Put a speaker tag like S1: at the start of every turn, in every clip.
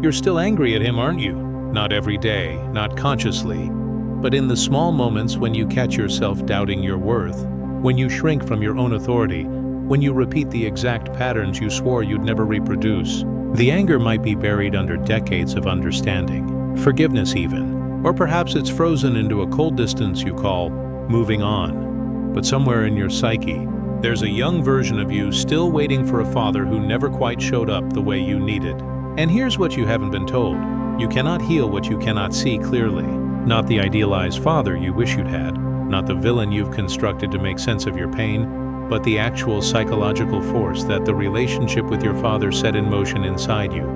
S1: You're still angry at him, aren't you? Not every day, not consciously, but in the small moments when you catch yourself doubting your worth, when you shrink from your own authority, when you repeat the exact patterns you swore you'd never reproduce. The anger might be buried under decades of understanding, forgiveness even, or perhaps it's frozen into a cold distance you call moving on. But somewhere in your psyche, there's a young version of you still waiting for a father who never quite showed up the way you needed. And here's what you haven't been told. You cannot heal what you cannot see clearly. Not the idealized father you wish you'd had, not the villain you've constructed to make sense of your pain, but the actual psychological force that the relationship with your father set in motion inside you.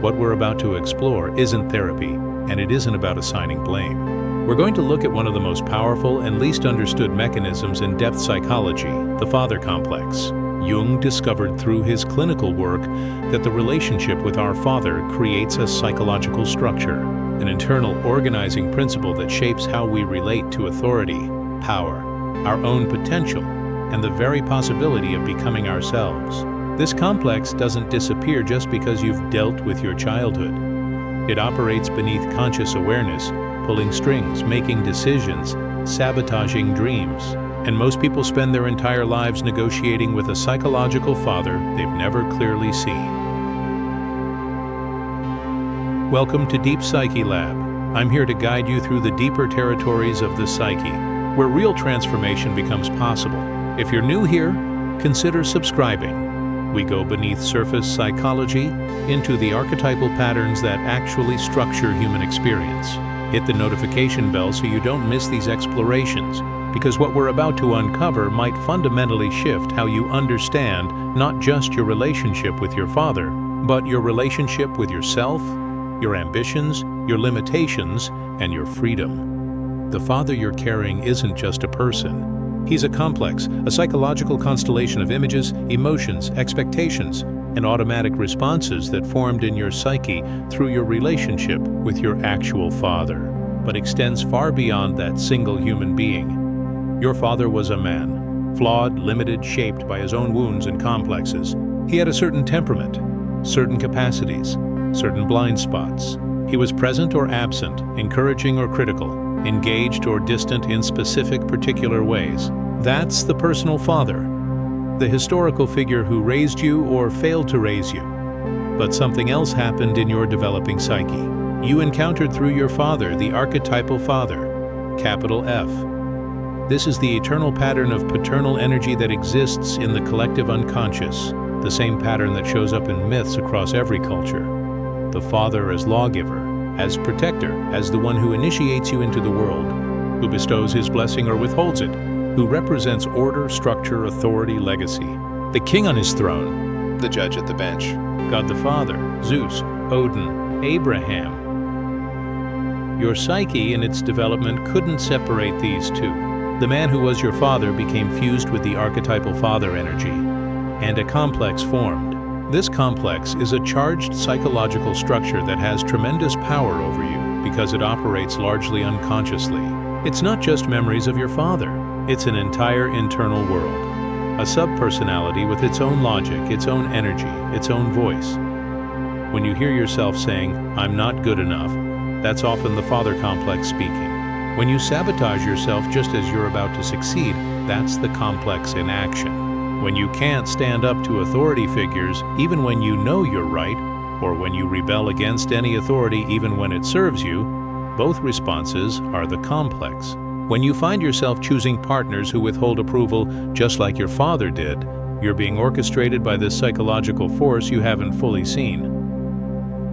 S1: What we're about to explore isn't therapy, and it isn't about assigning blame. We're going to look at one of the most powerful and least understood mechanisms in depth psychology, the father complex. Jung discovered through his clinical work that the relationship with our father creates a psychological structure, an internal organizing principle that shapes how we relate to authority, power, our own potential, and the very possibility of becoming ourselves. This complex doesn't disappear just because you've dealt with your childhood. It operates beneath conscious awareness, pulling strings, making decisions, sabotaging dreams. And most people spend their entire lives negotiating with a psychological father they've never clearly seen. Welcome to Deep Psyche Lab. I'm here to guide you through the deeper territories of the psyche, where real transformation becomes possible. If you're new here, consider subscribing. We go beneath surface psychology into the archetypal patterns that actually structure human experience. Hit the notification bell so you don't miss these explorations, because what we're about to uncover might fundamentally shift how you understand not just your relationship with your father, but your relationship with yourself, your ambitions, your limitations, and your freedom. The father you're carrying isn't just a person. He's a complex, a psychological constellation of images, emotions, expectations, and automatic responses that formed in your psyche through your relationship with your actual father, but extends far beyond that single human being. Your father was a man, flawed, limited, shaped by his own wounds and complexes. He had a certain temperament, certain capacities, certain blind spots. He was present or absent, encouraging or critical, engaged or distant in specific particular ways. That's the personal father, the historical figure who raised you or failed to raise you. But something else happened in your developing psyche. You encountered through your father the archetypal father, capital F. This is the eternal pattern of paternal energy that exists in the collective unconscious, the same pattern that shows up in myths across every culture. The father as lawgiver, as protector, as the one who initiates you into the world, who bestows his blessing or withholds it, who represents order, structure, authority, legacy. The king on his throne, the judge at the bench. God the Father, Zeus, Odin, Abraham. Your psyche in its development couldn't separate these two. The man who was your father became fused with the archetypal father energy, and a complex formed. This complex is a charged psychological structure that has tremendous power over you because it operates largely unconsciously. It's not just memories of your father, it's an entire internal world. A sub-personality with its own logic, its own energy, its own voice. When you hear yourself saying, "I'm not good enough," that's often the father complex speaking. When you sabotage yourself just as you're about to succeed, that's the complex in action. When you can't stand up to authority figures, even when you know you're right, or when you rebel against any authority even when it serves you, both responses are the complex. When you find yourself choosing partners who withhold approval just like your father did, you're being orchestrated by this psychological force you haven't fully seen.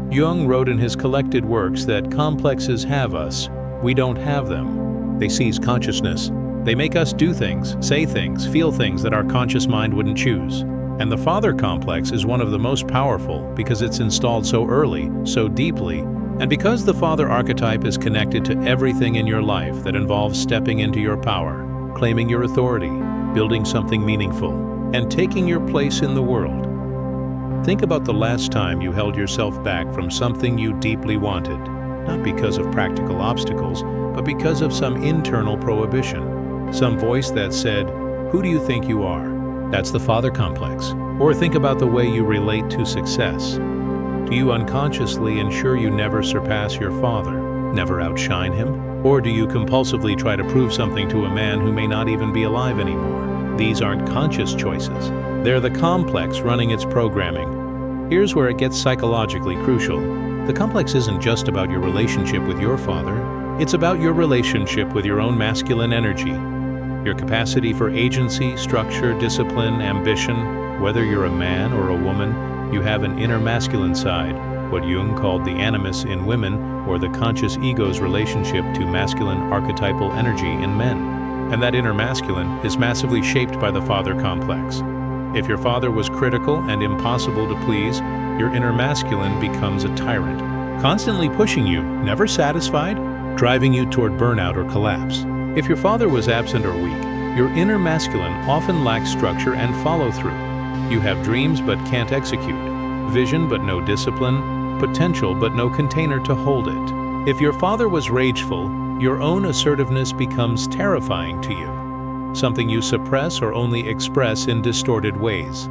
S1: Jung wrote in his collected works that complexes have us. We don't have them. They seize consciousness. They make us do things, say things, feel things that our conscious mind wouldn't choose. And the father complex is one of the most powerful because it's installed so early, so deeply, and because the father archetype is connected to everything in your life that involves stepping into your power, claiming your authority, building something meaningful, and taking your place in the world. Think about the last time you held yourself back from something you deeply wanted, not because of practical obstacles, but because of some internal prohibition. Some voice that said, "Who do you think you are?" That's the father complex. Or think about the way you relate to success. Do you unconsciously ensure you never surpass your father, never outshine him? Or do you compulsively try to prove something to a man who may not even be alive anymore? These aren't conscious choices. They're the complex running its programming. Here's where it gets psychologically crucial. The complex isn't just about your relationship with your father. It's about your relationship with your own masculine energy. Your capacity for agency, structure, discipline, ambition. Whether you're a man or a woman, you have an inner masculine side, what Jung called the animus in women, or the conscious ego's relationship to masculine archetypal energy in men. And that inner masculine is massively shaped by the father complex. If your father was critical and impossible to please, your inner masculine becomes a tyrant, constantly pushing you, never satisfied, driving you toward burnout or collapse. If your father was absent or weak, your inner masculine often lacks structure and follow-through. You have dreams but can't execute, vision but no discipline, potential but no container to hold it. If your father was rageful, your own assertiveness becomes terrifying to you, something you suppress or only express in distorted ways.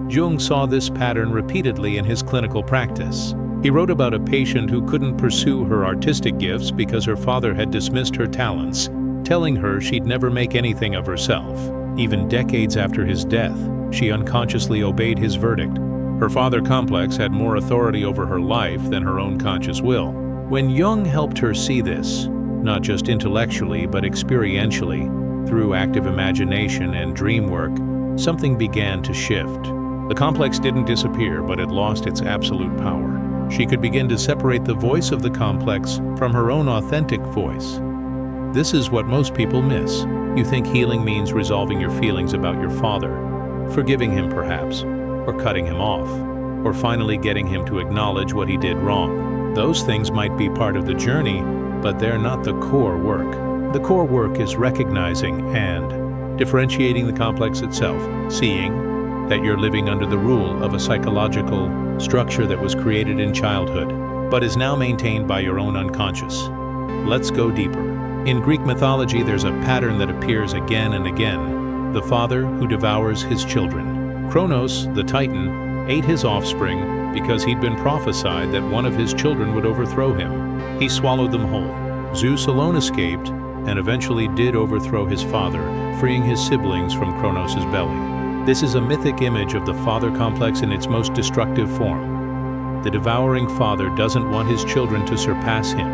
S1: Jung saw this pattern repeatedly in his clinical practice. He wrote about a patient who couldn't pursue her artistic gifts because her father had dismissed her talents, telling her she'd never make anything of herself. Even decades after his death, she unconsciously obeyed his verdict. Her father complex had more authority over her life than her own conscious will. When Jung helped her see this, not just intellectually but experientially, through active imagination and dream work, something began to shift. The complex didn't disappear, but it lost its absolute power. She could begin to separate the voice of the complex from her own authentic voice. This is what most people miss. You think healing means resolving your feelings about your father, forgiving him perhaps, or cutting him off, or finally getting him to acknowledge what he did wrong. Those things might be part of the journey, but they're not the core work. The core work is recognizing and differentiating the complex itself, seeing that you're living under the rule of a psychological structure that was created in childhood, but is now maintained by your own unconscious. Let's go deeper. In Greek mythology, there's a pattern that appears again and again. The father who devours his children. Kronos, the Titan, ate his offspring because he'd been prophesied that one of his children would overthrow him. He swallowed them whole. Zeus alone escaped and eventually did overthrow his father, freeing his siblings from Kronos' belly. This is a mythic image of the father complex in its most destructive form. The devouring father doesn't want his children to surpass him,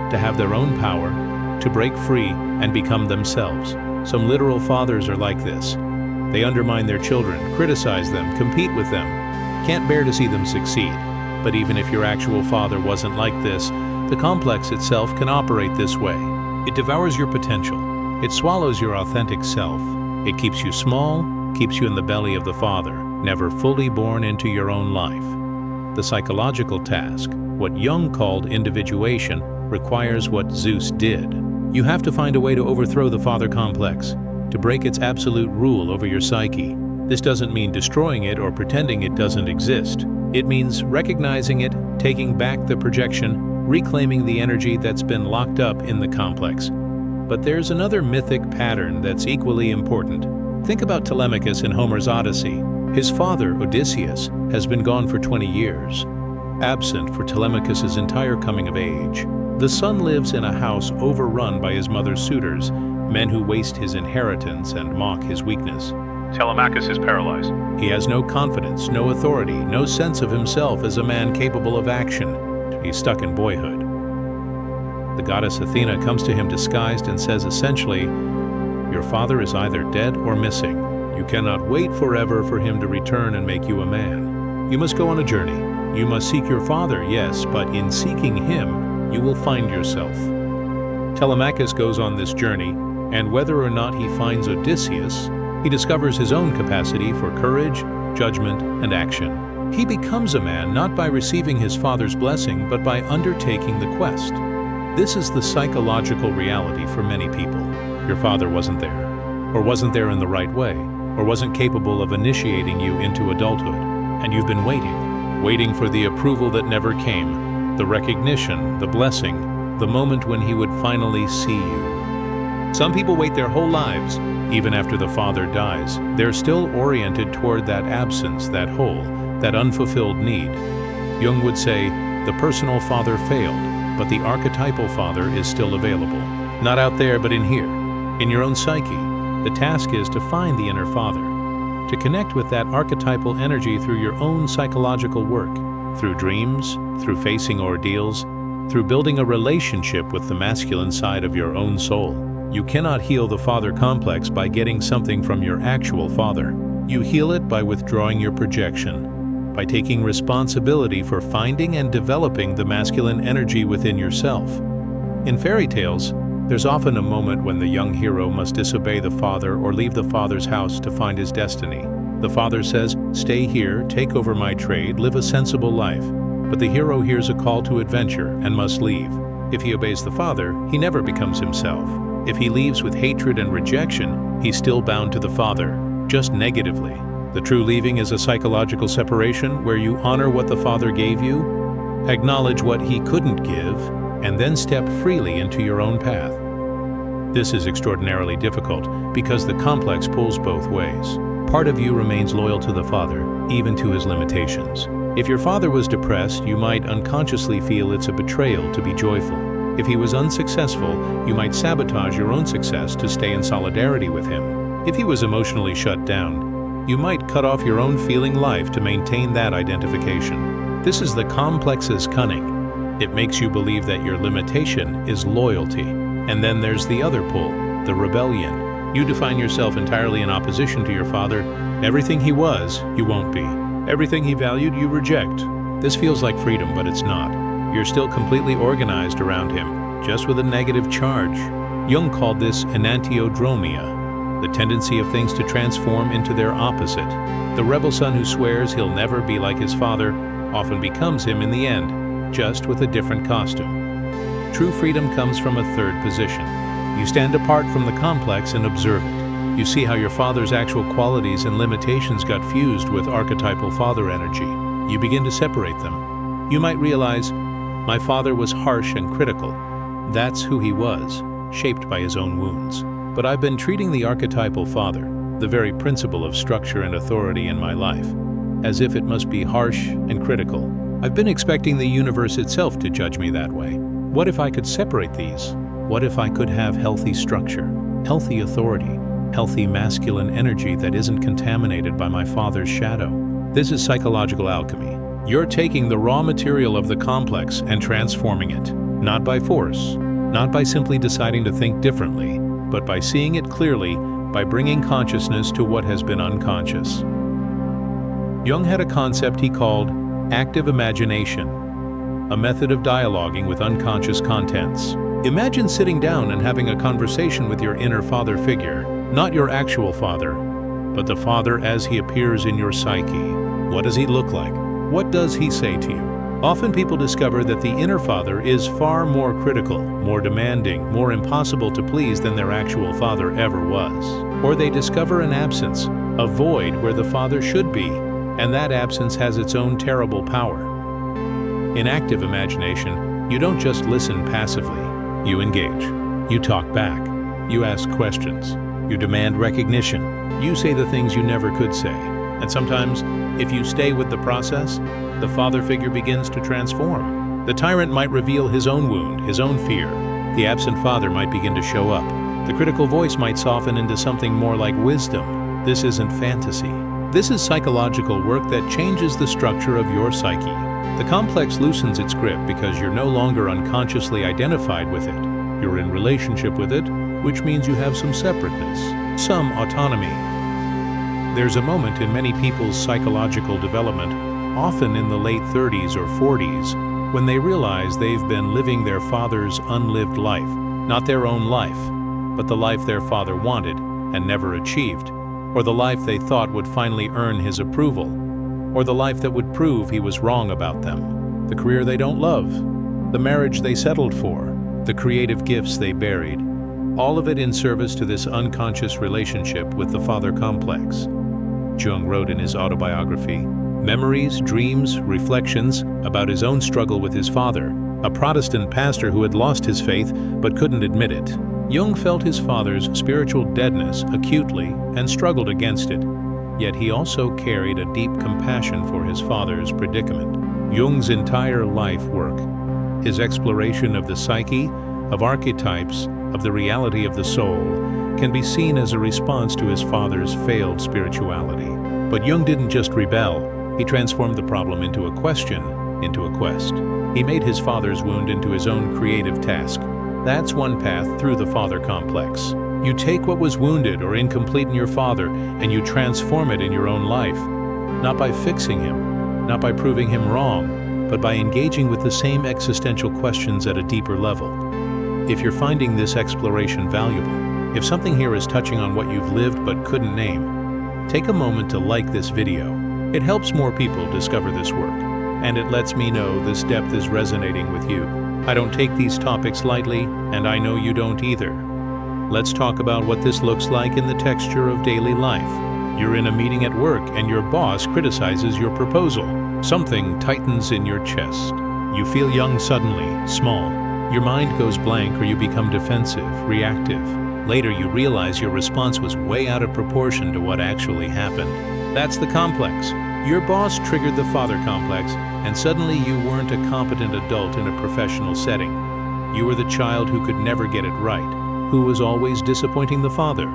S1: to have their own power, to break free and become themselves. Some literal fathers are like this. They undermine their children, criticize them, compete with them, can't bear to see them succeed. But even if your actual father wasn't like this, the complex itself can operate this way. It devours your potential. It swallows your authentic self. It keeps you small, keeps you in the belly of the father, never fully born into your own life. The psychological task, what Jung called individuation, requires what Zeus did. You have to find a way to overthrow the father complex, to break its absolute rule over your psyche. This doesn't mean destroying it or pretending it doesn't exist. It means recognizing it, taking back the projection, reclaiming the energy that's been locked up in the complex. But there's another mythic pattern that's equally important. Think about Telemachus in Homer's Odyssey. His father, Odysseus, has been gone for 20 years, absent for Telemachus' entire coming of age. The son lives in a house overrun by his mother's suitors, men who waste his inheritance and mock his weakness. Telemachus is paralyzed. He has no confidence, no authority, no sense of himself as a man capable of action. He's stuck in boyhood. The goddess Athena comes to him disguised and says essentially, "Your father is either dead or missing. You cannot wait forever for him to return and make you a man. You must go on a journey. You must seek your father, yes, but in seeking him, you will find yourself." Telemachus goes on this journey, and whether or not he finds Odysseus, he discovers his own capacity for courage, judgment, and action. He becomes a man not by receiving his father's blessing, but by undertaking the quest. This is the psychological reality for many people. Your father wasn't there, or wasn't there in the right way, or wasn't capable of initiating you into adulthood, and you've been waiting for the approval that never came, the recognition, the blessing, the moment when he would finally see you. Some people wait their whole lives, even after the father dies. They're still oriented toward that absence, that hole, that unfulfilled need. Jung would say, the personal father failed, but the archetypal father is still available. Not out there, but in here, in your own psyche. The task is to find the inner father, to connect with that archetypal energy through your own psychological work, through dreams, through facing ordeals, through building a relationship with the masculine side of your own soul. You cannot heal the father complex by getting something from your actual father. You heal it by withdrawing your projection, by taking responsibility for finding and developing the masculine energy within yourself. In fairy tales, there's often a moment when the young hero must disobey the father or leave the father's house to find his destiny. The father says, "Stay here, take over my trade, live a sensible life." But the hero hears a call to adventure and must leave. If he obeys the father, he never becomes himself. If he leaves with hatred and rejection, he's still bound to the father, just negatively. The true leaving is a psychological separation where you honor what the father gave you, acknowledge what he couldn't give, and then step freely into your own path. This is extraordinarily difficult because the complex pulls both ways. Part of you remains loyal to the father, even to his limitations. If your father was depressed, you might unconsciously feel it's a betrayal to be joyful. If he was unsuccessful, you might sabotage your own success to stay in solidarity with him. If he was emotionally shut down, you might cut off your own feeling life to maintain that identification. This is the complex's cunning. It makes you believe that your limitation is loyalty. And then there's the other pull, the rebellion. You define yourself entirely in opposition to your father. Everything he was, you won't be. Everything he valued, you reject. This feels like freedom, but it's not. You're still completely organized around him, just with a negative charge. Jung called this enantiodromia, the tendency of things to transform into their opposite. The rebel son who swears he'll never be like his father often becomes him in the end, just with a different costume. True freedom comes from a third position. You stand apart from the complex and observe it. You see how your father's actual qualities and limitations got fused with archetypal father energy. You begin to separate them. You might realize, my father was harsh and critical. That's who he was, shaped by his own wounds. But I've been treating the archetypal father, the very principle of structure and authority in my life, as if it must be harsh and critical. I've been expecting the universe itself to judge me that way. What if I could separate these? What if I could have healthy structure, healthy authority, healthy masculine energy that isn't contaminated by my father's shadow? This is psychological alchemy. You're taking the raw material of the complex and transforming it, not by force, not by simply deciding to think differently, but by seeing it clearly, by bringing consciousness to what has been unconscious. Jung had a concept he called active imagination, a method of dialoguing with unconscious contents. Imagine sitting down and having a conversation with your inner father figure, not your actual father, but the father as he appears in your psyche. What does he look like? What does he say to you? Often people discover that the inner father is far more critical, more demanding, more impossible to please than their actual father ever was. Or they discover an absence, a void where the father should be, and that absence has its own terrible power. In active imagination, you don't just listen passively. You engage. You talk back. You ask questions. You demand recognition. You say the things you never could say. And sometimes, if you stay with the process, the father figure begins to transform. The tyrant might reveal his own wound, his own fear. The absent father might begin to show up. The critical voice might soften into something more like wisdom. This isn't fantasy. This is psychological work that changes the structure of your psyche. The complex loosens its grip because you're no longer unconsciously identified with it. You're in relationship with it, which means you have some separateness, some autonomy. There's a moment in many people's psychological development, often in the late 30s or 40s, when they realize they've been living their father's unlived life, not their own life, but the life their father wanted and never achieved, or the life they thought would finally earn his approval, or the life that would prove he was wrong about them, the career they don't love, the marriage they settled for, the creative gifts they buried, all of it in service to this unconscious relationship with the father complex. Jung wrote in his autobiography, memories, dreams, reflections about his own struggle with his father, a Protestant pastor who had lost his faith but couldn't admit it. Jung felt his father's spiritual deadness acutely and struggled against it, yet he also carried a deep compassion for his father's predicament. Jung's entire life work, his exploration of the psyche, of archetypes, of the reality of the soul, can be seen as a response to his father's failed spirituality. But Jung didn't just rebel, he transformed the problem into a question, into a quest. He made his father's wound into his own creative task. That's one path through the father complex. You take what was wounded or incomplete in your father and you transform it in your own life, not by fixing him, not by proving him wrong, but by engaging with the same existential questions at a deeper level. If you're finding this exploration valuable, if something here is touching on what you've lived but couldn't name, take a moment to like this video. It helps more people discover this work, and it lets me know this depth is resonating with you. I don't take these topics lightly, and I know you don't either. Let's talk about what this looks like in the texture of daily life. You're in a meeting at work and your boss criticizes your proposal. Something tightens in your chest. You feel young suddenly, small. Your mind goes blank or you become defensive, reactive. Later you realize your response was way out of proportion to what actually happened. That's the complex. Your boss triggered the father complex, and suddenly you weren't a competent adult in a professional setting. You were the child who could never get it right, who was always disappointing the father.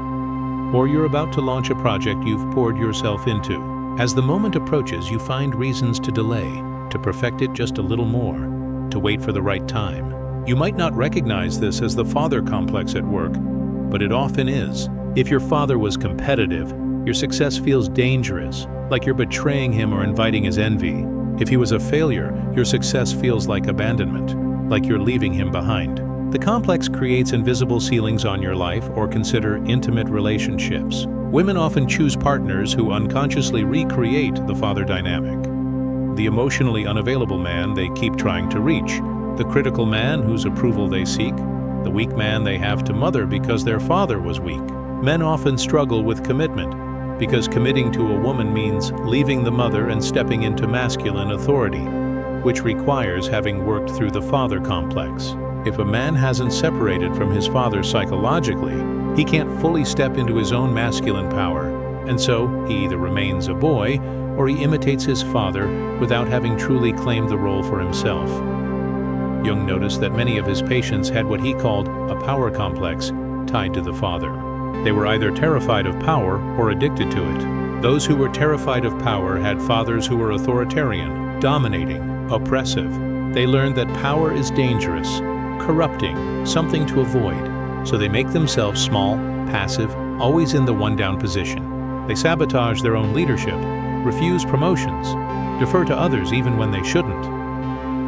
S1: Or you're about to launch a project you've poured yourself into. As the moment approaches, you find reasons to delay, to perfect it just a little more, to wait for the right time. You might not recognize this as the father complex at work, but it often is. If your father was competitive, your success feels dangerous, like you're betraying him or inviting his envy. If he was a failure, your success feels like abandonment, like you're leaving him behind. The complex creates invisible ceilings on your life or consider intimate relationships. Women often choose partners who unconsciously recreate the father dynamic. The emotionally unavailable man they keep trying to reach, the critical man whose approval they seek, the weak man they have to mother because their father was weak. Men often struggle with commitment because committing to a woman means leaving the mother and stepping into masculine authority, which requires having worked through the father complex. If a man hasn't separated from his father psychologically, he can't fully step into his own masculine power, and so he either remains a boy or he imitates his father without having truly claimed the role for himself. Jung noticed that many of his patients had what he called a power complex tied to the father. They were either terrified of power or addicted to it. Those who were terrified of power had fathers who were authoritarian, dominating, oppressive. They learned that power is dangerous, corrupting, something to avoid, so they make themselves small, passive, always in the one-down position. They sabotage their own leadership, refuse promotions, defer to others even when they shouldn't.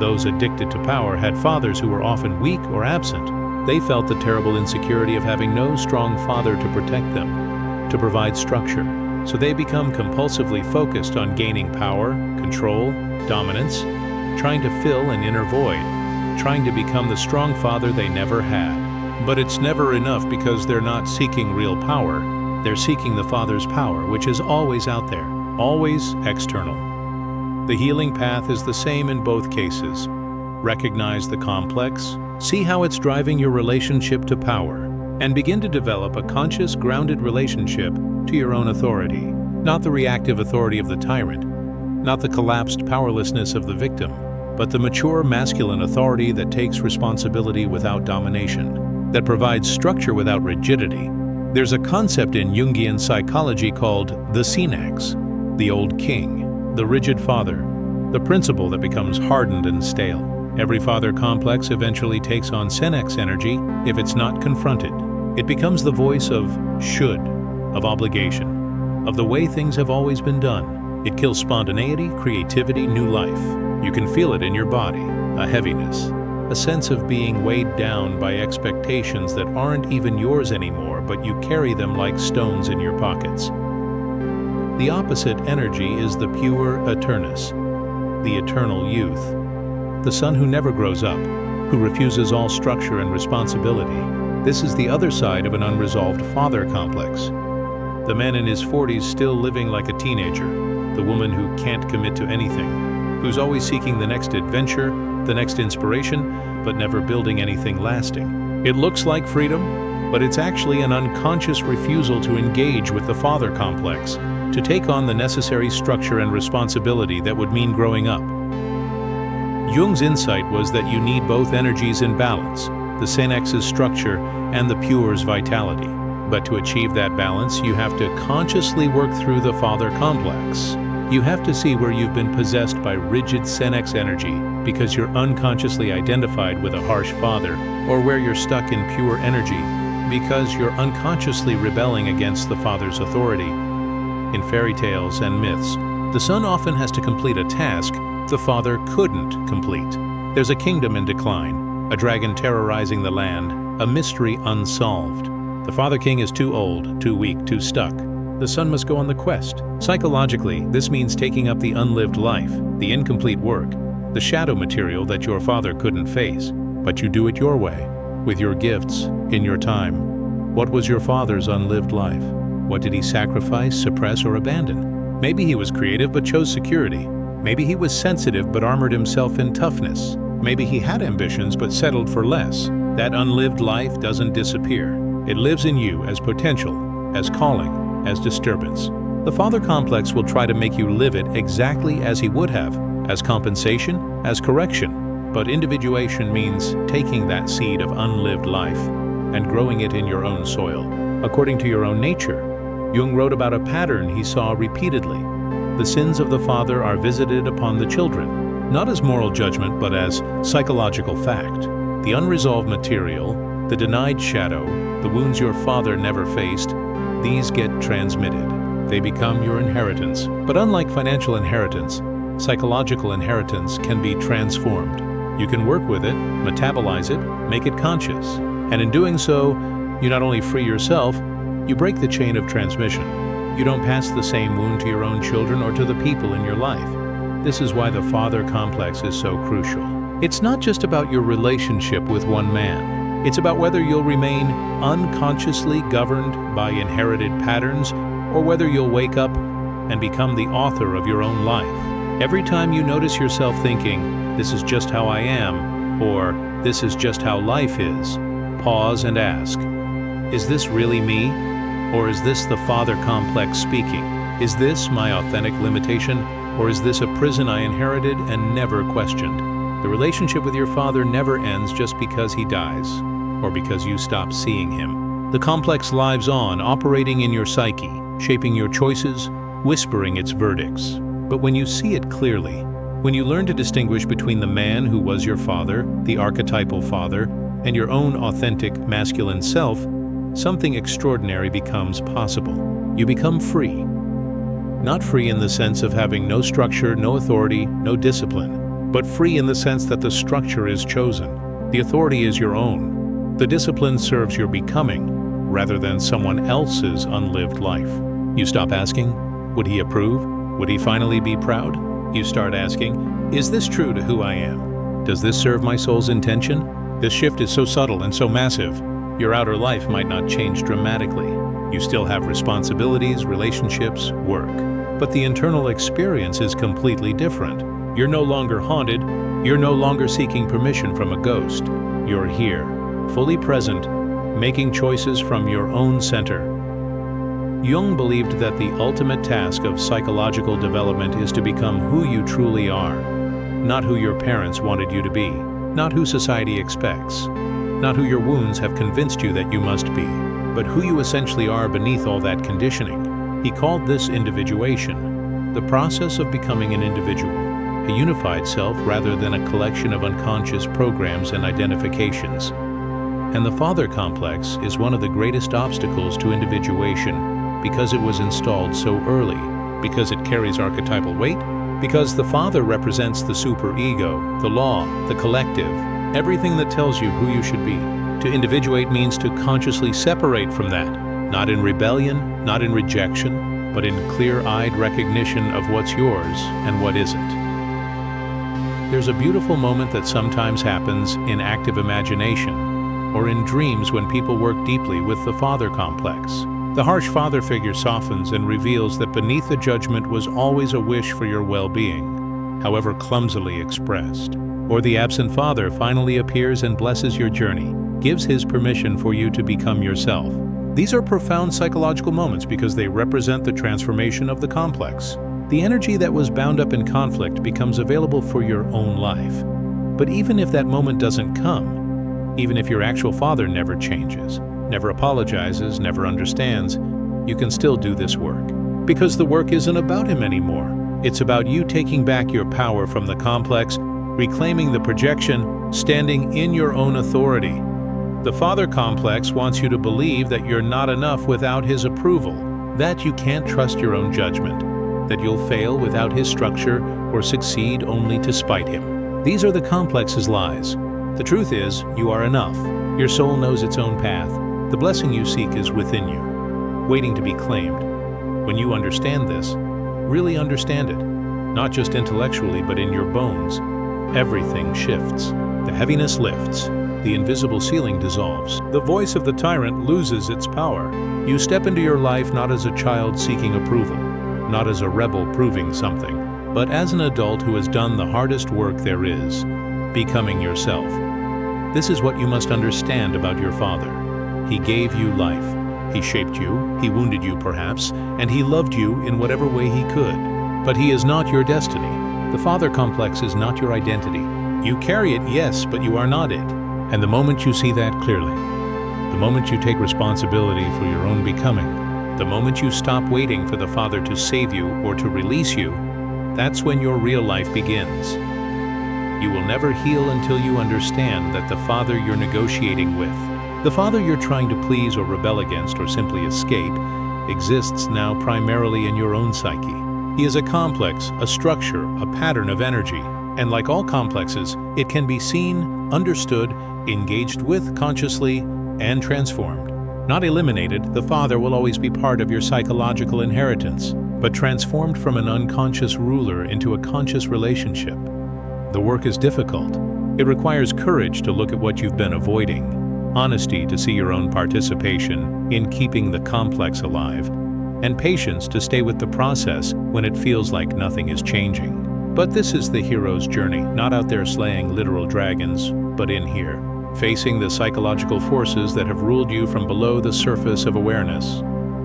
S1: Those addicted to power had fathers who were often weak or absent. They felt the terrible insecurity of having no strong father to protect them, to provide structure, so they become compulsively focused on gaining power, control, dominance, trying to fill an inner void, trying to become the strong father they never had. But it's never enough because they're not seeking real power. They're seeking the father's power, which is always out there, always external. The healing path is the same in both cases. Recognize the complex, see how it's driving your relationship to power, and begin to develop a conscious, grounded relationship to your own authority, not the reactive authority of the tyrant, not the collapsed powerlessness of the victim, but the mature masculine authority that takes responsibility without domination, that provides structure without rigidity. There's a concept in Jungian psychology called the senex, the old king, the rigid father, the principle that becomes hardened and stale. Every father complex eventually takes on senex energy if it's not confronted. It becomes the voice of should, of obligation, of the way things have always been done. It kills spontaneity, creativity, new life. You can feel it in your body, a heaviness, a sense of being weighed down by expectations that aren't even yours anymore, but you carry them like stones in your pockets. The opposite energy is the pure eternus, the eternal youth, the son who never grows up, who refuses all structure and responsibility. This is the other side of an unresolved father complex. The man in his 40s still living like a teenager, the woman who can't commit to anything, who's always seeking the next adventure, the next inspiration, but never building anything lasting. It looks like freedom, but it's actually an unconscious refusal to engage with the father complex, to take on the necessary structure and responsibility that would mean growing up. Jung's insight was that you need both energies in balance, the Senex's structure and the pure's vitality. But to achieve that balance, you have to consciously work through the father complex. You have to see where you've been possessed by rigid Senex energy because you're unconsciously identified with a harsh father, or where you're stuck in pure energy because you're unconsciously rebelling against the father's authority. In fairy tales and myths, the son often has to complete a task the father couldn't complete. There's a kingdom in decline, a dragon terrorizing the land, a mystery unsolved. The father king is too old, too weak, too stuck. The son must go on the quest. Psychologically, this means taking up the unlived life, the incomplete work, the shadow material that your father couldn't face. But you do it your way, with your gifts, in your time. What was your father's unlived life? What did he sacrifice, suppress, or abandon? Maybe he was creative but chose security. Maybe he was sensitive but armored himself in toughness. Maybe he had ambitions but settled for less. That unlived life doesn't disappear. It lives in you as potential, as calling, as disturbance. The father complex will try to make you live it exactly as he would have, as compensation, as correction. But individuation means taking that seed of unlived life and growing it in your own soil, according to your own nature. Jung wrote about a pattern he saw repeatedly. The sins of the father are visited upon the children, not as moral judgment but as psychological fact. The unresolved material, the denied shadow, the wounds your father never faced, these get transmitted. They become your inheritance. But unlike financial inheritance, psychological inheritance can be transformed. You can work with it, metabolize it, make it conscious. And in doing so, you not only free yourself, you break the chain of transmission. You don't pass the same wound to your own children or to the people in your life. This is why the father complex is so crucial. It's not just about your relationship with one man. It's about whether you'll remain unconsciously governed by inherited patterns or whether you'll wake up and become the author of your own life. Every time you notice yourself thinking, "This is just how I am," or "This is just how life is," pause and ask, "Is this really me? Or is this the father complex speaking? Is this my authentic limitation? Or is this a prison I inherited and never questioned?" The relationship with your father never ends just because he dies, or because you stop seeing him. The complex lives on, operating in your psyche, shaping your choices, whispering its verdicts. But when you see it clearly, when you learn to distinguish between the man who was your father, the archetypal father, and your own authentic masculine self, something extraordinary becomes possible. You become free. Not free in the sense of having no structure, no authority, no discipline, but free in the sense that the structure is chosen. The authority is your own. The discipline serves your becoming, rather than someone else's unlived life. You stop asking, "Would he approve? Would he finally be proud?" You start asking, "Is this true to who I am? Does this serve my soul's intention?" This shift is so subtle and so massive. Your outer life might not change dramatically. You still have responsibilities, relationships, work. But the internal experience is completely different. You're no longer haunted. You're no longer seeking permission from a ghost. You're here, fully present, making choices from your own center. Jung believed that the ultimate task of psychological development is to become who you truly are, not who your parents wanted you to be, not who society expects, not who your wounds have convinced you that you must be, but who you essentially are beneath all that conditioning. He called this individuation, the process of becoming an individual, a unified self rather than a collection of unconscious programs and identifications. And the father complex is one of the greatest obstacles to individuation because it was installed so early, because it carries archetypal weight, because the father represents the superego, the law, the collective, everything that tells you who you should be. To individuate means to consciously separate from that, not in rebellion, not in rejection, but in clear-eyed recognition of what's yours and what isn't. There's a beautiful moment that sometimes happens in active imagination or in dreams when people work deeply with the father complex. The harsh father figure softens and reveals that beneath the judgment was always a wish for your well-being, however clumsily expressed. Or the absent father finally appears and blesses your journey, gives his permission for you to become yourself. These are profound psychological moments because they represent the transformation of the complex. The energy that was bound up in conflict becomes available for your own life. But even if that moment doesn't come, even if your actual father never changes, never apologizes, never understands, you can still do this work. Because the work isn't about him anymore. It's about you taking back your power from the complex, reclaiming the projection, standing in your own authority. The father complex wants you to believe that you're not enough without his approval, that you can't trust your own judgment, that you'll fail without his structure or succeed only to spite him. These are the complex's lies. The truth is, you are enough. Your soul knows its own path. The blessing you seek is within you, waiting to be claimed. When you understand this, really understand it, not just intellectually but in your bones, everything shifts. The heaviness lifts. The invisible ceiling dissolves. The voice of the tyrant loses its power. You step into your life not as a child seeking approval, not as a rebel proving something, but as an adult who has done the hardest work there is, becoming yourself. This is what you must understand about your father. He gave you life. He shaped you, he wounded you perhaps, and he loved you in whatever way he could. But he is not your destiny. The father complex is not your identity. You carry it, yes, but you are not it. And the moment you see that clearly, the moment you take responsibility for your own becoming, the moment you stop waiting for the Father to save you or to release you, that's when your real life begins. You will never heal until you understand that the Father you're negotiating with, the Father you're trying to please or rebel against or simply escape, exists now primarily in your own psyche. He is a complex, a structure, a pattern of energy. And like all complexes, it can be seen, understood, engaged with consciously, and transformed. Not eliminated, the Father will always be part of your psychological inheritance, but transformed from an unconscious ruler into a conscious relationship. The work is difficult. It requires courage to look at what you've been avoiding, honesty to see your own participation in keeping the complex alive, and patience to stay with the process when it feels like nothing is changing. But this is the hero's journey, not out there slaying literal dragons, but in here, facing the psychological forces that have ruled you from below the surface of awareness.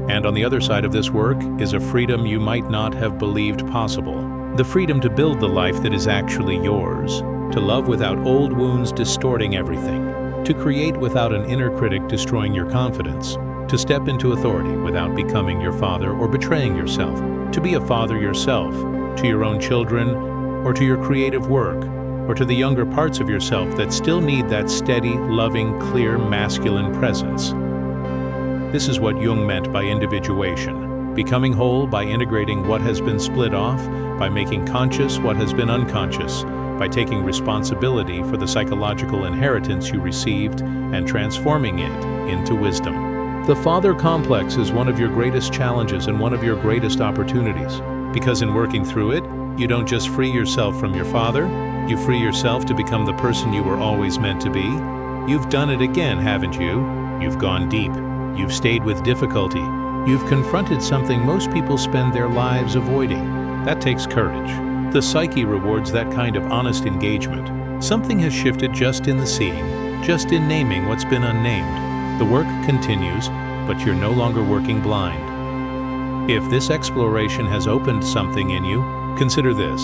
S1: And on the other side of this work is a freedom you might not have believed possible. The freedom to build the life that is actually yours, to love without old wounds distorting everything, to create without an inner critic destroying your confidence, to step into authority without becoming your father or betraying yourself, to be a father yourself, to your own children, or to your creative work, or to the younger parts of yourself that still need that steady, loving, clear, masculine presence. This is what Jung meant by individuation, becoming whole by integrating what has been split off, by making conscious what has been unconscious, by taking responsibility for the psychological inheritance you received and transforming it into wisdom. The father complex is one of your greatest challenges and one of your greatest opportunities. Because in working through it, you don't just free yourself from your father, you free yourself to become the person you were always meant to be. You've done it again, haven't you? You've gone deep. You've stayed with difficulty. You've confronted something most people spend their lives avoiding. That takes courage. The psyche rewards that kind of honest engagement. Something has shifted just in the seeing, just in naming what's been unnamed. The work continues, but you're no longer working blind. If this exploration has opened something in you, consider this.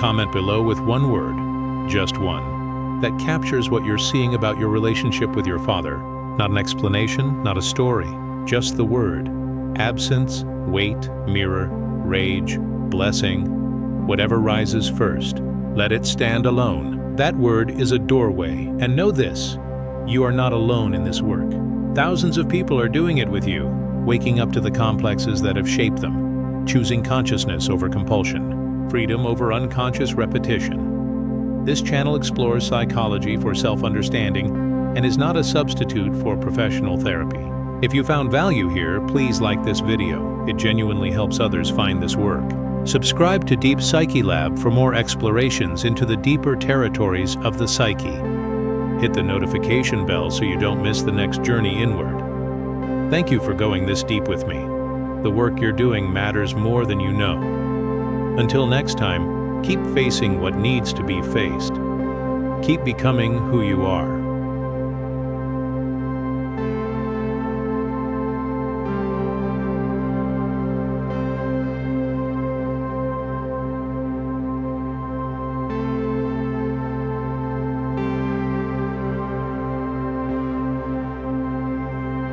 S1: Comment below with one word, just one, that captures what you're seeing about your relationship with your father. Not an explanation, not a story, just the word. Absence, weight, mirror, rage, blessing, whatever rises first. Let it stand alone. That word is a doorway, and know this, you are not alone in this work. Thousands of people are doing it with you, waking up to the complexes that have shaped them, choosing consciousness over compulsion, freedom over unconscious repetition. This channel explores psychology for self-understanding and is not a substitute for professional therapy. If you found value here, please like this video. It genuinely helps others find this work. Subscribe to Deep Psyche Lab for more explorations into the deeper territories of the psyche. Hit the notification bell so you don't miss the next journey inward. Thank you for going this deep with me. The work you're doing matters more than you know. Until next time, keep facing what needs to be faced. Keep becoming who you are.